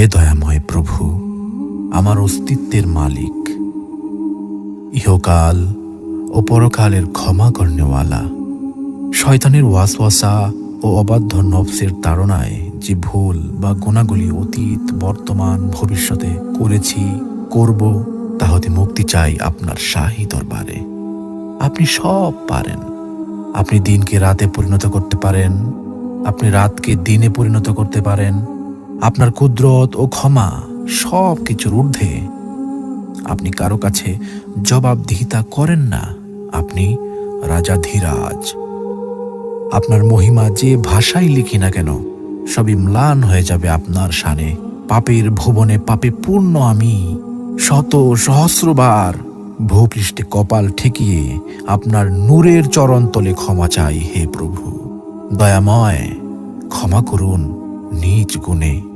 হে দয়াময় প্রভু, আমার অস্তিত্বের মালিক, ইহকাল ও পরকালের ক্ষমা করনেওয়ালা, শয়তানের ওয়াসওয়াসা ও অবাধ্য নফসের তাড়নায় যে ভুল বা গুণাগুলি অতীত, বর্তমান, ভবিষ্যতে করেছি, করব, তা হতে মুক্তি চাই আপনার শাহী দরবারে। আপনি সব পারেন। আপনি দিনকে রাতে পরিণত করতে পারেন, আপনি রাতকে দিনে পরিণত করতে পারেন। আপনার কুদরত ও ক্ষমা সব কিছুর ঊর্ধ্বে। আপনি কারো কাছে জবাবদিহিতা করেন না, আপনি রাজাধিরাজ। আপনার মহিমা যে ভাষায় লিখি না কেন, সবই ম্লান হয়ে যাবে আপনার শানে। পাপের ভুবনে পাপে পূর্ণ আমি, শত সহস্রবার ভূপৃষ্ঠে কপাল ঠেকিয়ে আপনার নূরের চরণ তলে ক্ষমা চাই। হে প্রভু, দয়াময়, ক্ষমা করুন নিজ গুণে।